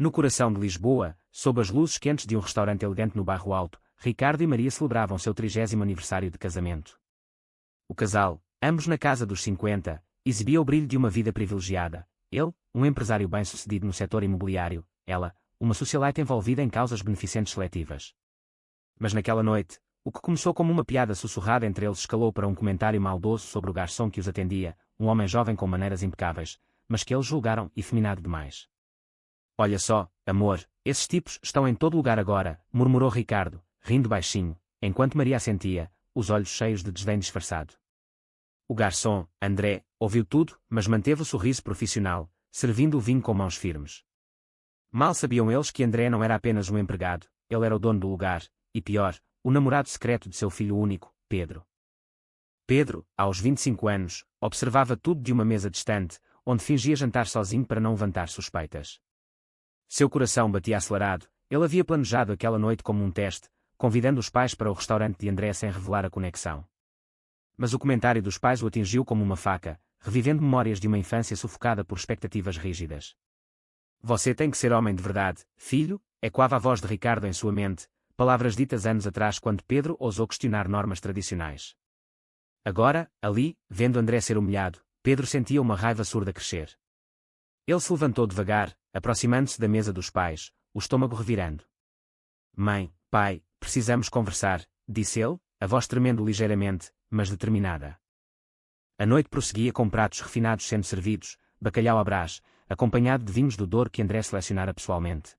No coração de Lisboa, sob as luzes quentes de um restaurante elegante no Bairro Alto, Ricardo e Maria celebravam seu 30º aniversário de casamento. O casal, ambos na casa dos 50, exibia o brilho de uma vida privilegiada. Ele, um empresário bem-sucedido no setor imobiliário, ela, uma socialite envolvida em causas beneficentes seletivas. Mas naquela noite, o que começou como uma piada sussurrada entre eles escalou para um comentário maldoso sobre o garçom que os atendia, um homem jovem com maneiras impecáveis, mas que eles julgaram efeminado demais. Olha só, amor, esses tipos estão em todo lugar agora, murmurou Ricardo, rindo baixinho, enquanto Maria assentia, os olhos cheios de desdém disfarçado. O garçom, André, ouviu tudo, mas manteve o sorriso profissional, servindo o vinho com mãos firmes. Mal sabiam eles que André não era apenas um empregado, ele era o dono do lugar, e pior, o namorado secreto de seu filho único, Pedro. Pedro, aos 25 anos, observava tudo de uma mesa distante, onde fingia jantar sozinho para não levantar suspeitas. Seu coração batia acelerado, ele havia planejado aquela noite como um teste, convidando os pais para o restaurante de André sem revelar a conexão. Mas o comentário dos pais o atingiu como uma faca, revivendo memórias de uma infância sufocada por expectativas rígidas. Você tem que ser homem de verdade, filho, ecoava a voz de Ricardo em sua mente, palavras ditas anos atrás quando Pedro ousou questionar normas tradicionais. Agora, ali, vendo André ser humilhado, Pedro sentia uma raiva surda crescer. Ele se levantou devagar, aproximando-se da mesa dos pais, o estômago revirando. Mãe, pai, precisamos conversar, disse ele, a voz tremendo ligeiramente, mas determinada. A noite prosseguia com pratos refinados sendo servidos, bacalhau à brás, acompanhado de vinhos do Douro que André selecionara pessoalmente.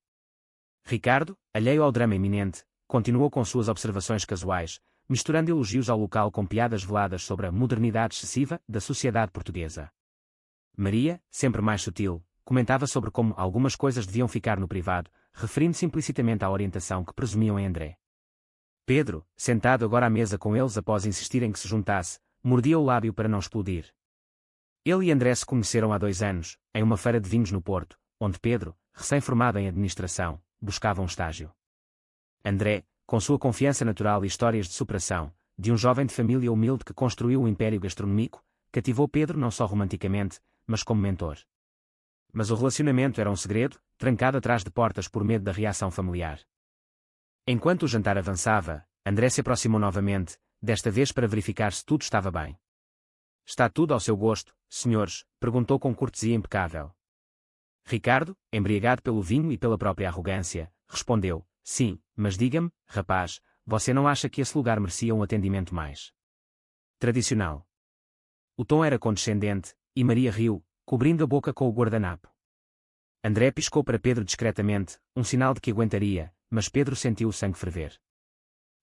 Ricardo, alheio ao drama iminente, continuou com suas observações casuais, misturando elogios ao local com piadas veladas sobre a modernidade excessiva da sociedade portuguesa. Maria, sempre mais sutil, comentava sobre como algumas coisas deviam ficar no privado, referindo-se implicitamente à orientação que presumiam em André. Pedro, sentado agora à mesa com eles após insistirem que se juntasse, mordia o lábio para não explodir. Ele e André se conheceram há 2 anos, em uma feira de vinhos no Porto, onde Pedro, recém-formado em administração, buscava um estágio. André, com sua confiança natural e histórias de superação, de um jovem de família humilde que construiu um império gastronômico, cativou Pedro não só romanticamente, mas como mentor. Mas o relacionamento era um segredo, trancado atrás de portas por medo da reação familiar. Enquanto o jantar avançava, André se aproximou novamente, desta vez para verificar se tudo estava bem. Está tudo ao seu gosto, senhores? Perguntou com cortesia impecável. Ricardo, embriagado pelo vinho e pela própria arrogância, respondeu, sim, mas diga-me, rapaz, você não acha que esse lugar merecia um atendimento mais tradicional? O tom era condescendente, e Maria riu, cobrindo a boca com o guardanapo. André piscou para Pedro discretamente, um sinal de que aguentaria, mas Pedro sentiu o sangue ferver.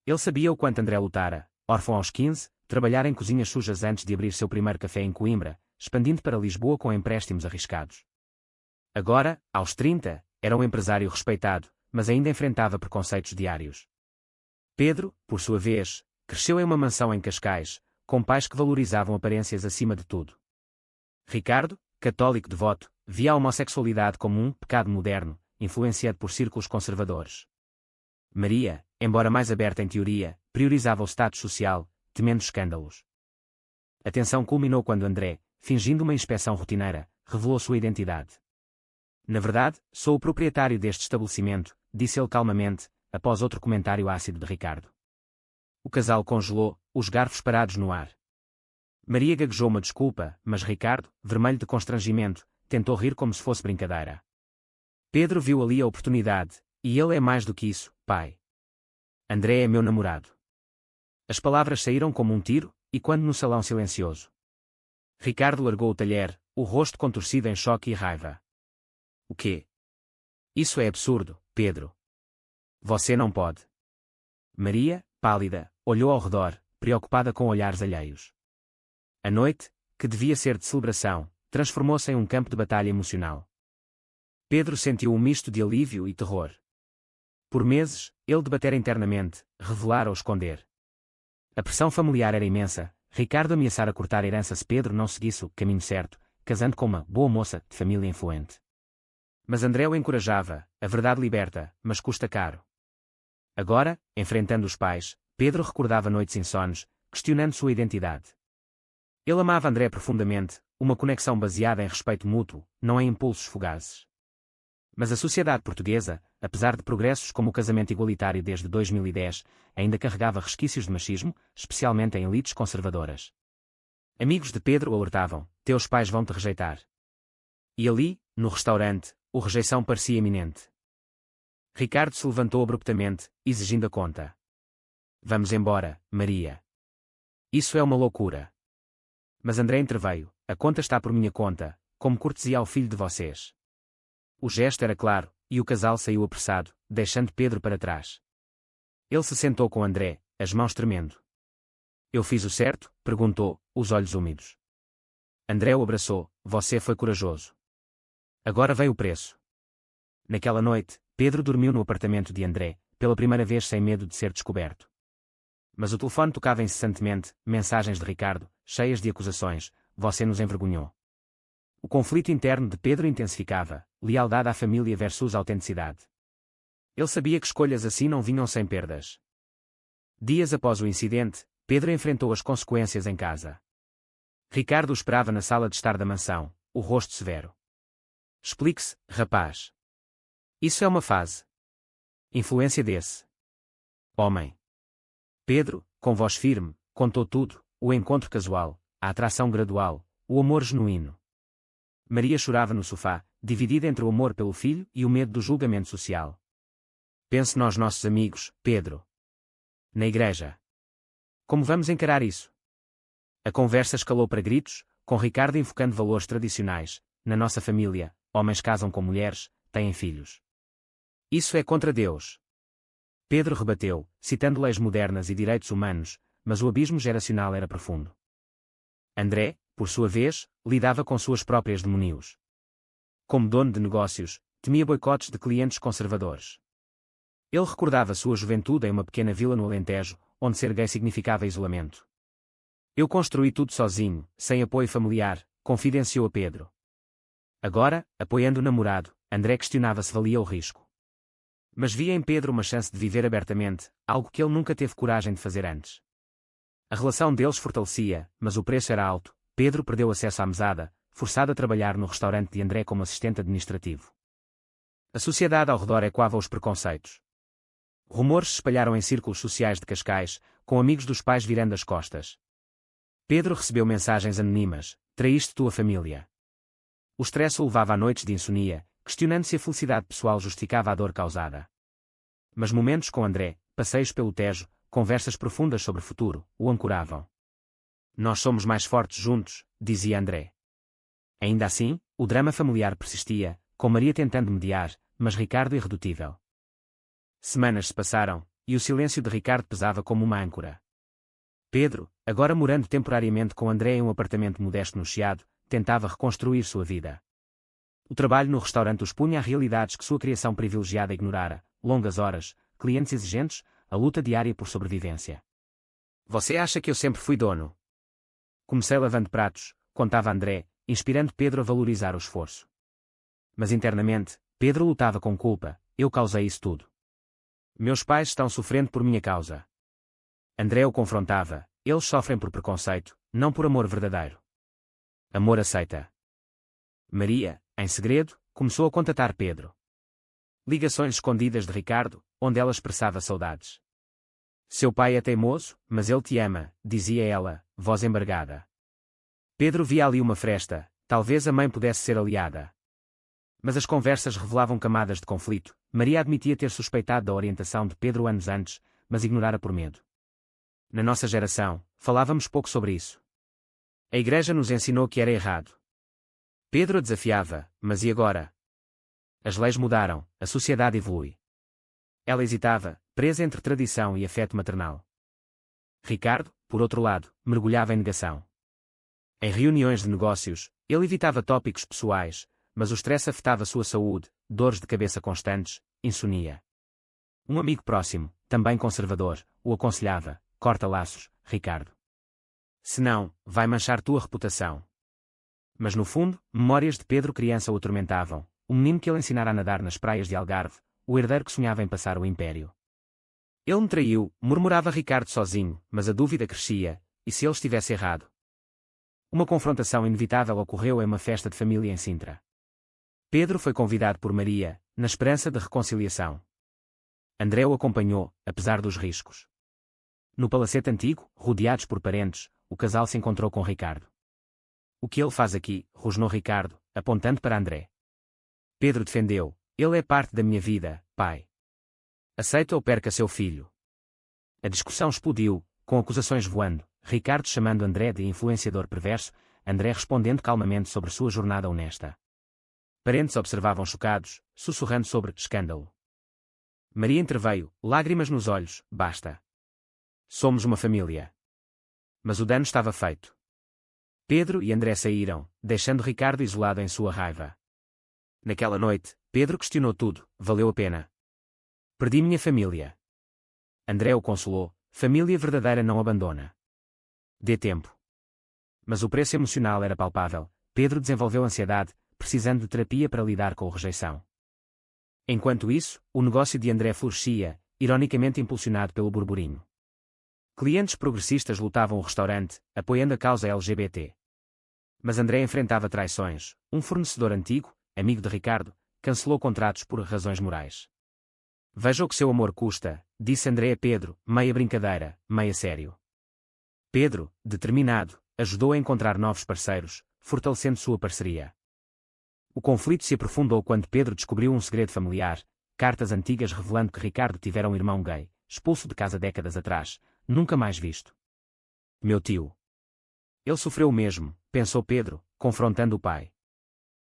Ele sabia o quanto André lutara, órfão aos 15, trabalhar em cozinhas sujas antes de abrir seu primeiro café em Coimbra, expandindo para Lisboa com empréstimos arriscados. Agora, aos 30, era um empresário respeitado, mas ainda enfrentava preconceitos diários. Pedro, por sua vez, cresceu em uma mansão em Cascais, com pais que valorizavam aparências acima de tudo. Ricardo, católico devoto, via a homossexualidade como um pecado moderno, influenciado por círculos conservadores. Maria, embora mais aberta em teoria, priorizava o status social, temendo escândalos. A tensão culminou quando André, fingindo uma inspeção rotineira, revelou sua identidade. Na verdade, sou o proprietário deste estabelecimento, disse ele calmamente, após outro comentário ácido de Ricardo. O casal congelou, os garfos parados no ar. Maria gaguejou uma desculpa, mas Ricardo, vermelho de constrangimento, tentou rir como se fosse brincadeira. Pedro viu ali a oportunidade, e ele é mais do que isso, pai. André é meu namorado. As palavras saíram como um tiro, e quando no salão silencioso. Ricardo largou o talher, o rosto contorcido em choque e raiva. O quê? Isso é absurdo, Pedro. Você não pode. Maria, pálida, olhou ao redor, preocupada com olhares alheios. A noite, que devia ser de celebração, transformou-se em um campo de batalha emocional. Pedro sentiu um misto de alívio e terror. Por meses, ele debatera internamente, revelar ou esconder. A pressão familiar era imensa, Ricardo ameaçara cortar a herança se Pedro não seguisse o caminho certo, casando com uma boa moça de família influente. Mas André o encorajava, a verdade liberta, mas custa caro. Agora, enfrentando os pais, Pedro recordava noites insones, questionando sua identidade. Ele amava André profundamente, uma conexão baseada em respeito mútuo, não em impulsos fugazes. Mas a sociedade portuguesa, apesar de progressos como o casamento igualitário desde 2010, ainda carregava resquícios de machismo, especialmente em elites conservadoras. Amigos de Pedro alertavam: teus pais vão te rejeitar. E ali, no restaurante, a rejeição parecia iminente. Ricardo se levantou abruptamente, exigindo a conta. Vamos embora, Maria. Isso é uma loucura. Mas André interveio: a conta está por minha conta, como cortesia ao filho de vocês. O gesto era claro, e o casal saiu apressado, deixando Pedro para trás. Ele se sentou com André, as mãos tremendo. Eu fiz o certo? Perguntou, os olhos úmidos. André o abraçou: você foi corajoso. Agora veio o preço. Naquela noite, Pedro dormiu no apartamento de André, pela primeira vez sem medo de ser descoberto. Mas o telefone tocava incessantemente, mensagens de Ricardo, cheias de acusações: você nos envergonhou. O conflito interno de Pedro intensificava, lealdade à família versus autenticidade. Ele sabia que escolhas assim não vinham sem perdas. Dias após o incidente, Pedro enfrentou as consequências em casa. Ricardo o esperava na sala de estar da mansão, o rosto severo. Explique-se, rapaz. Isso é uma fase. Influência desse homem. Pedro, com voz firme, contou tudo: o encontro casual, a atração gradual, o amor genuíno. Maria chorava no sofá, dividida entre o amor pelo filho e o medo do julgamento social. Pense nos nossos amigos, Pedro. Na igreja. Como vamos encarar isso? A conversa escalou para gritos, com Ricardo invocando valores tradicionais: na nossa família, homens casam com mulheres, têm filhos. Isso é contra Deus. Pedro rebateu, citando leis modernas e direitos humanos, mas o abismo geracional era profundo. André, por sua vez, lidava com suas próprias demonios. Como dono de negócios, temia boicotes de clientes conservadores. Ele recordava sua juventude em uma pequena vila no Alentejo, onde ser gay significava isolamento. Eu construí tudo sozinho, sem apoio familiar, confidenciou a Pedro. Agora, apoiando o namorado, André questionava se valia o risco. Mas via em Pedro uma chance de viver abertamente, algo que ele nunca teve coragem de fazer antes. A relação deles fortalecia, mas o preço era alto. Pedro perdeu acesso à mesada, forçado a trabalhar no restaurante de André como assistente administrativo. A sociedade ao redor ecoava os preconceitos. Rumores se espalharam em círculos sociais de Cascais, com amigos dos pais virando as costas. Pedro recebeu mensagens anónimas: traíste tua família. O stress o levava a noites de insônia, questionando se a felicidade pessoal justificava a dor causada. Mas momentos com André, passeios pelo Tejo, conversas profundas sobre o futuro, o ancoravam. Nós somos mais fortes juntos, dizia André. Ainda assim, o drama familiar persistia, com Maria tentando mediar, mas Ricardo irredutível. Semanas se passaram, e o silêncio de Ricardo pesava como uma âncora. Pedro, agora morando temporariamente com André em um apartamento modesto no Chiado, tentava reconstruir sua vida. O trabalho no restaurante os punha a realidades que sua criação privilegiada ignorara: longas horas, clientes exigentes, a luta diária por sobrevivência. Você acha que eu sempre fui dono? Comecei lavando pratos, contava André, inspirando Pedro a valorizar o esforço. Mas internamente, Pedro lutava com culpa: eu causei isso tudo. Meus pais estão sofrendo por minha causa. André o confrontava: eles sofrem por preconceito, não por amor verdadeiro. Amor aceita. Maria, em segredo, começou a contatar Pedro. Ligações escondidas de Ricardo, onde ela expressava saudades. Seu pai é teimoso, mas ele te ama, dizia ela, voz embargada. Pedro via ali uma fresta: talvez a mãe pudesse ser aliada. Mas as conversas revelavam camadas de conflito. Maria admitia ter suspeitado da orientação de Pedro anos antes, mas ignorara por medo. Na nossa geração, falávamos pouco sobre isso. A igreja nos ensinou que era errado. Pedro a desafiava: mas e agora? As leis mudaram, a sociedade evolui. Ela hesitava, presa entre tradição e afeto maternal. Ricardo, por outro lado, mergulhava em negação. Em reuniões de negócios, ele evitava tópicos pessoais, mas o stress afetava sua saúde: dores de cabeça constantes, insônia. Um amigo próximo, também conservador, o aconselhava: corta laços, Ricardo. Senão, vai manchar tua reputação. Mas no fundo, memórias de Pedro criança o atormentavam: o menino que ele ensinara a nadar nas praias de Algarve, o herdeiro que sonhava em passar o império. Ele me traiu, murmurava Ricardo sozinho, mas a dúvida crescia: e se ele estivesse errado? Uma confrontação inevitável ocorreu em uma festa de família em Sintra. Pedro foi convidado por Maria, na esperança de reconciliação. André o acompanhou, apesar dos riscos. No palacete antigo, rodeados por parentes, o casal se encontrou com Ricardo. O que ele faz aqui? Rosnou Ricardo, apontando para André. Pedro defendeu. Ele é parte da minha vida, pai. Aceita ou perca seu filho. A discussão explodiu, com acusações voando, Ricardo chamando André de influenciador perverso, André respondendo calmamente sobre sua jornada honesta. Parentes observavam chocados, sussurrando sobre escândalo. Maria interveio, lágrimas nos olhos, basta. Somos uma família. Mas o dano estava feito. Pedro e André saíram, deixando Ricardo isolado em sua raiva. Naquela noite, Pedro questionou tudo, valeu a pena. Perdi minha família. André o consolou, família verdadeira não abandona. Dê tempo. Mas o preço emocional era palpável, Pedro desenvolveu ansiedade, precisando de terapia para lidar com a rejeição. Enquanto isso, o negócio de André florescia, ironicamente impulsionado pelo burburinho. Clientes progressistas lotavam o restaurante, apoiando a causa LGBT. Mas André enfrentava traições, um fornecedor antigo, amigo de Ricardo, cancelou contratos por razões morais. Veja o que seu amor custa, disse André a Pedro, meia brincadeira, meia sério. Pedro, determinado, ajudou a encontrar novos parceiros, fortalecendo sua parceria. O conflito se aprofundou quando Pedro descobriu um segredo familiar, cartas antigas revelando que Ricardo tivera um irmão gay, expulso de casa décadas atrás, nunca mais visto. Meu tio. Ele sofreu o mesmo, pensou Pedro, confrontando o pai.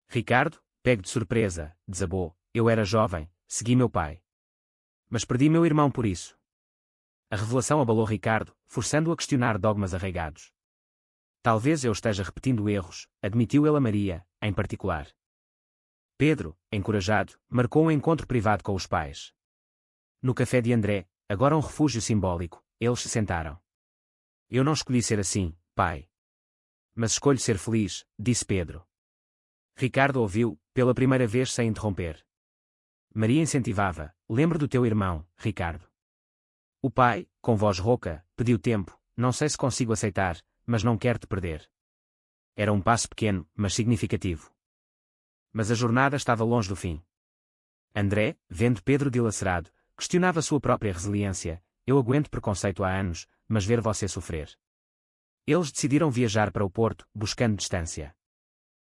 Ricardo, pego de surpresa, desabou, eu era jovem, segui meu pai. Mas perdi meu irmão por isso. A revelação abalou Ricardo, forçando-o a questionar dogmas arraigados. Talvez eu esteja repetindo erros, admitiu ele a Maria, em particular. Pedro, encorajado, marcou um encontro privado com os pais. No café de André, agora um refúgio simbólico, eles se sentaram. Eu não escolhi ser assim, pai. Mas escolho ser feliz, disse Pedro. Ricardo ouviu, pela primeira vez sem interromper. Maria incentivava, lembra do teu irmão, Ricardo. O pai, com voz rouca, pediu tempo, não sei se consigo aceitar, mas não quero te perder. Era um passo pequeno, mas significativo. Mas a jornada estava longe do fim. André, vendo Pedro dilacerado, questionava sua própria resiliência, eu aguento preconceito há anos, mas ver você sofrer. Eles decidiram viajar para o Porto, buscando distância.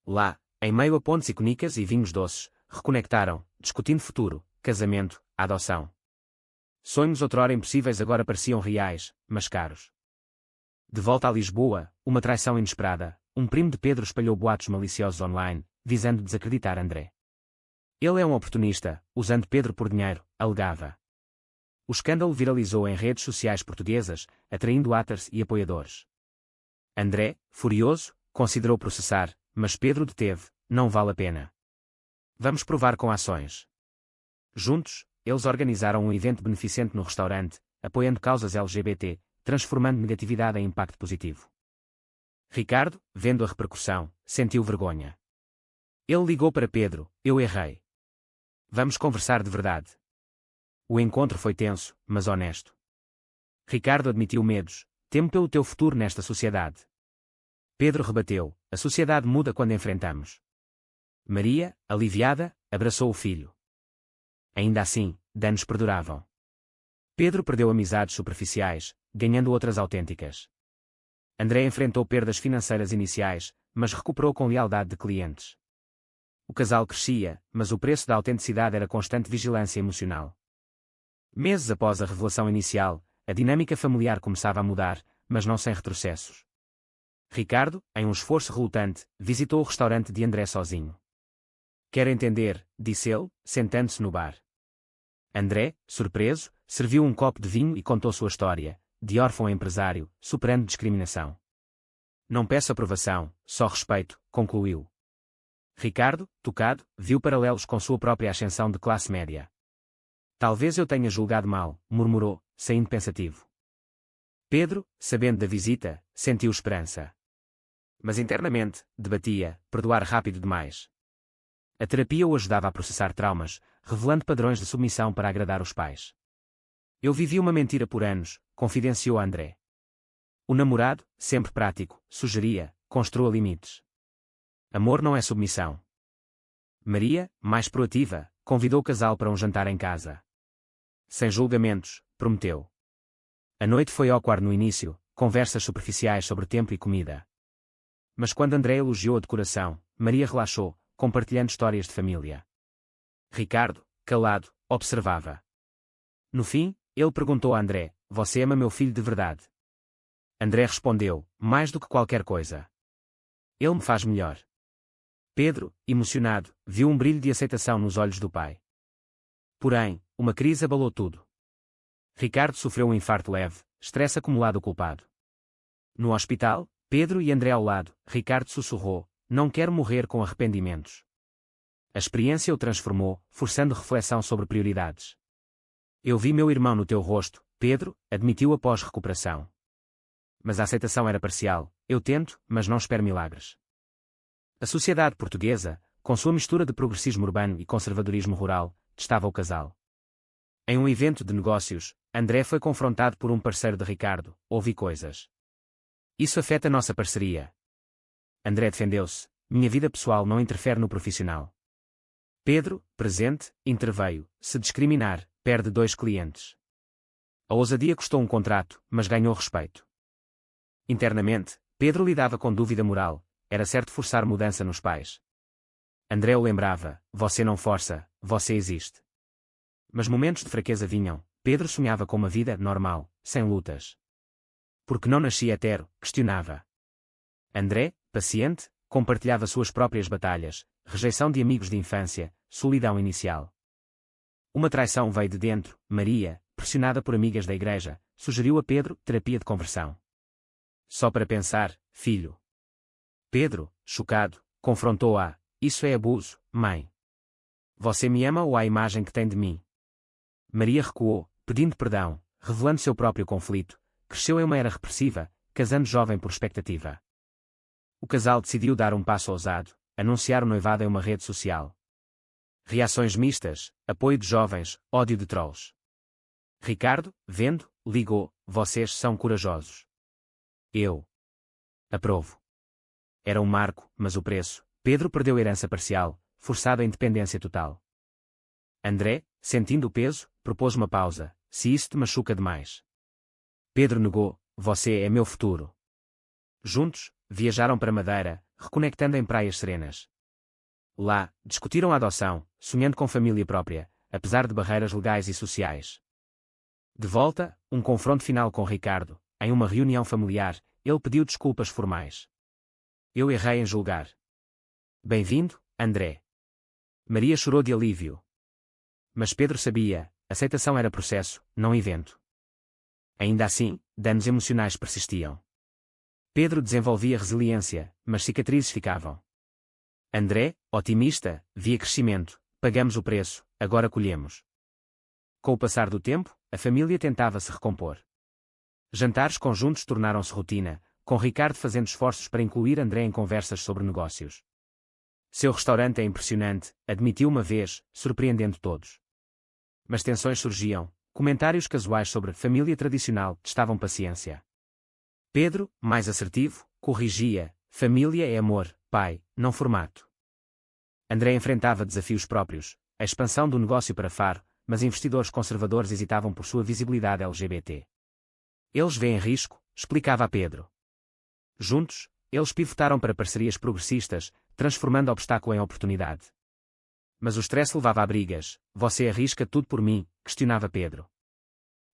Lá, em meio a pontes icônicas e vinhos doces, reconectaram, discutindo futuro, casamento, adoção. Sonhos outrora impossíveis agora pareciam reais, mas caros. De volta a Lisboa, uma traição inesperada, um primo de Pedro espalhou boatos maliciosos online, visando desacreditar André. Ele é um oportunista, usando Pedro por dinheiro, alegava. O escândalo viralizou em redes sociais portuguesas, atraindo haters e apoiadores. André, furioso, considerou processar, mas Pedro deteve, não vale a pena. Vamos provar com ações. Juntos, eles organizaram um evento beneficente no restaurante, apoiando causas LGBT, transformando negatividade em impacto positivo. Ricardo, vendo a repercussão, sentiu vergonha. Ele ligou para Pedro, eu errei. Vamos conversar de verdade. O encontro foi tenso, mas honesto. Ricardo admitiu medos, temo pelo teu futuro nesta sociedade. Pedro rebateu, a sociedade muda quando enfrentamos. Maria, aliviada, abraçou o filho. Ainda assim, danos perduravam. Pedro perdeu amizades superficiais, ganhando outras autênticas. André enfrentou perdas financeiras iniciais, mas recuperou com lealdade de clientes. O casal crescia, mas o preço da autenticidade era constante vigilância emocional. Meses após a revelação inicial, a dinâmica familiar começava a mudar, mas não sem retrocessos. Ricardo, em um esforço relutante, visitou o restaurante de André sozinho. Quero entender, disse ele, sentando-se no bar. André, surpreso, serviu um copo de vinho e contou sua história, de órfão a empresário, superando discriminação. Não peço aprovação, só respeito, concluiu. Ricardo, tocado, viu paralelos com sua própria ascensão de classe média. Talvez eu tenha julgado mal, murmurou, saindo pensativo. Pedro, sabendo da visita, sentiu esperança. Mas internamente, debatia, perdoar rápido demais. A terapia o ajudava a processar traumas, revelando padrões de submissão para agradar os pais. Eu vivi uma mentira por anos, confidenciou a André. O namorado, sempre prático, sugeria, construa limites. Amor não é submissão. Maria, mais proativa, convidou o casal para um jantar em casa. Sem julgamentos, prometeu. A noite foi awkward no início, conversas superficiais sobre tempo e comida. Mas quando André elogiou a decoração, Maria relaxou, compartilhando histórias de família. Ricardo, calado, observava. No fim, ele perguntou a André: "Você ama meu filho de verdade?" André respondeu: "Mais do que qualquer coisa. Ele me faz melhor." Pedro, emocionado, viu um brilho de aceitação nos olhos do pai. Porém, uma crise abalou tudo. Ricardo sofreu um infarto leve, estresse acumulado culpado. No hospital, Pedro e André ao lado, Ricardo sussurrou: "Não quero morrer com arrependimentos." A experiência o transformou, forçando reflexão sobre prioridades. "Eu vi meu irmão no teu rosto", Pedro admitiu após recuperação. Mas a aceitação era parcial. "Eu tento, mas não espero milagres." A sociedade portuguesa, com sua mistura de progressismo urbano e conservadorismo rural, testava o casal. Em um evento de negócios, André foi confrontado por um parceiro de Ricardo: "Ouvi coisas. Isso afeta a nossa parceria." André defendeu-se: "Minha vida pessoal não interfere no profissional." Pedro, presente, interveio: "Se discriminar, perde 2 clientes." A ousadia custou um contrato, mas ganhou respeito. Internamente, Pedro lidava com dúvida moral: era certo forçar mudança nos pais? André o lembrava: "Você não força, você existe." Mas momentos de fraqueza vinham. Pedro sonhava com uma vida normal, sem lutas. Porque não nascia hetero, questionava. André, paciente, compartilhava suas próprias batalhas: rejeição de amigos de infância, solidão inicial. Uma traição veio de dentro. Maria, pressionada por amigas da igreja, sugeriu a Pedro terapia de conversão. "Só para pensar, filho." Pedro, chocado, confrontou-a: "Isso é abuso, mãe. Você me ama ou há a imagem que tem de mim?" Maria recuou, pedindo perdão, revelando seu próprio conflito. Cresceu em uma era repressiva, casando jovem por expectativa. O casal decidiu dar um passo ousado: anunciar o noivado em uma rede social. Reações mistas, apoio de jovens, ódio de trolls. Ricardo, vendo, ligou: "Vocês são corajosos. Eu aprovo." Era um marco, mas o preço: Pedro perdeu herança parcial, forçado à independência total. André, sentindo o peso, propôs uma pausa: "Se isso te machuca demais." Pedro negou: "Você é meu futuro." Juntos, viajaram para Madeira, reconectando em praias serenas. Lá, discutiram a adoção, sonhando com família própria, apesar de barreiras legais e sociais. De volta, um confronto final com Ricardo. Em uma reunião familiar, ele pediu desculpas formais. "Eu errei em julgar." "Bem-vindo, André." Maria chorou de alívio. Mas Pedro sabia: aceitação era processo, não evento. Ainda assim, danos emocionais persistiam. Pedro desenvolvia resiliência, mas cicatrizes ficavam. André, otimista, via crescimento: "Pagamos o preço, agora colhemos." Com o passar do tempo, a família tentava se recompor. Jantares conjuntos tornaram-se rotina, com Ricardo fazendo esforços para incluir André em conversas sobre negócios. "Seu restaurante é impressionante", admitiu uma vez, surpreendendo todos. Mas tensões surgiam. Comentários casuais sobre família tradicional testavam paciência. Pedro, mais assertivo, corrigia: "Família é amor, pai, não formato." André enfrentava desafios próprios: a expansão do negócio para Faro, mas investidores conservadores hesitavam por sua visibilidade LGBT. "Eles veem risco", explicava a Pedro. Juntos, eles pivotaram para parcerias progressistas, transformando obstáculo em oportunidade. Mas o stress levava a brigas. "Você arrisca tudo por mim?", questionava Pedro.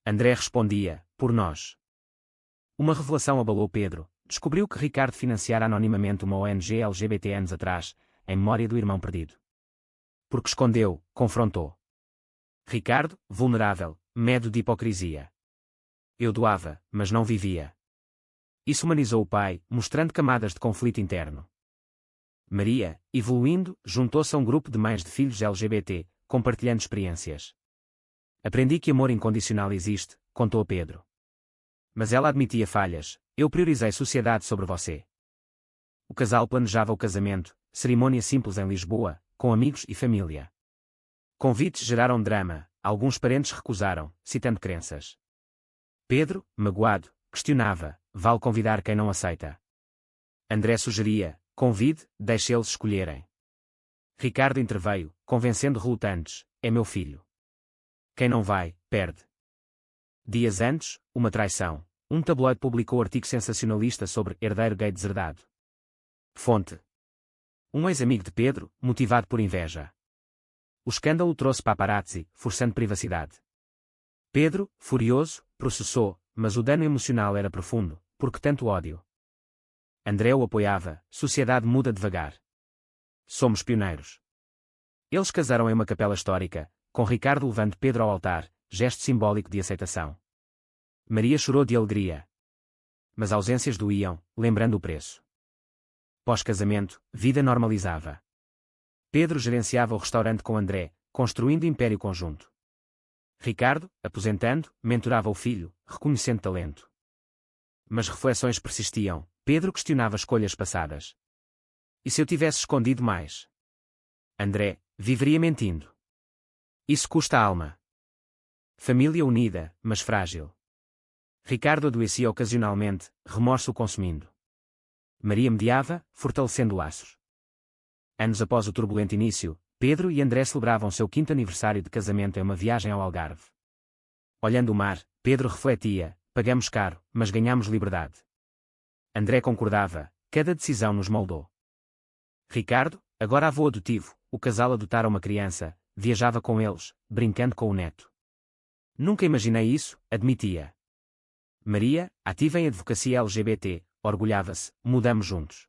André respondia: "Por nós." Uma revelação abalou Pedro. Descobriu que Ricardo financiara anonimamente uma ONG LGBT anos atrás, em memória do irmão perdido. Porque escondeu, confrontou. Ricardo, vulnerável, medo de hipocrisia. "Eu doava, mas não vivia." Isso humanizou o pai, mostrando camadas de conflito interno. Maria, evoluindo, juntou-se a um grupo de mães de filhos LGBT, compartilhando experiências. "Aprendi que amor incondicional existe", contou a Pedro. Mas ela admitia falhas: "Eu priorizei sociedade sobre você." O casal planejava o casamento, cerimônia simples em Lisboa, com amigos e família. Convites geraram drama, alguns parentes recusaram, citando crenças. Pedro, magoado, questionava: "Vale convidar quem não aceita?" André sugeria: "Convide, deixe eles escolherem." Ricardo interveio, convencendo relutantes: é meu filho. Quem não vai, perde. Dias antes, uma traição. Um tabloide publicou artigo sensacionalista sobre herdeiro gay deserdado. Fonte: um ex-amigo de Pedro, motivado por inveja. O escândalo trouxe paparazzi, forçando privacidade. Pedro, furioso, processou, mas o dano emocional era profundo. Porque tanto ódio? André o apoiava. Sociedade muda devagar. Somos pioneiros. Eles casaram em uma capela histórica, com Ricardo levando Pedro ao altar, gesto simbólico de aceitação. Maria chorou de alegria. Mas ausências doíam, lembrando o preço. Pós-casamento, vida normalizava. Pedro gerenciava o restaurante com André, construindo império conjunto. Ricardo, aposentando, mentorava o filho, reconhecendo talento. Mas reflexões persistiam. Pedro questionava escolhas passadas. E se eu tivesse escondido mais? André, viveria mentindo. Isso custa a alma. Família unida, mas frágil. Ricardo adoecia ocasionalmente, remorso o consumindo. Maria mediava, fortalecendo laços. Anos após o turbulento início, Pedro e André celebravam seu 5º aniversário de casamento em uma viagem ao Algarve. Olhando o mar, Pedro refletia: pagamos caro, mas ganhamos liberdade. André concordava: cada decisão nos moldou. Ricardo, agora avô adotivo, o casal adotara uma criança, viajava com eles, brincando com o neto. Nunca imaginei isso, admitia. Maria, ativa em advocacia LGBT, orgulhava-se: mudamos juntos.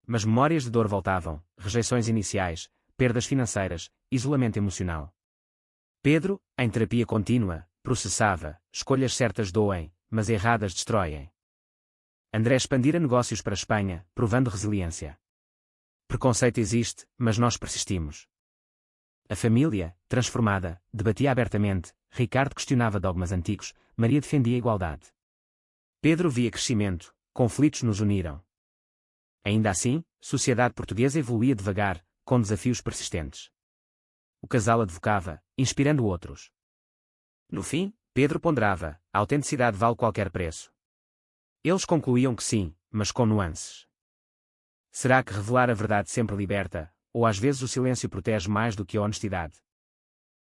Mas memórias de dor voltavam, rejeições iniciais, perdas financeiras, isolamento emocional. Pedro, em terapia contínua, processava: escolhas certas doem, mas erradas destroem. André expandira negócios para a Espanha, provando resiliência. Preconceito existe, mas nós persistimos. A família, transformada, debatia abertamente. Ricardo questionava dogmas antigos, Maria defendia a igualdade. Pedro via crescimento, conflitos nos uniram. Ainda assim, a sociedade portuguesa evoluía devagar, com desafios persistentes. O casal advocava, inspirando outros. No fim, Pedro ponderava: a autenticidade vale qualquer preço. Eles concluíam que sim, mas com nuances. Será que revelar a verdade sempre liberta, ou às vezes o silêncio protege mais do que a honestidade?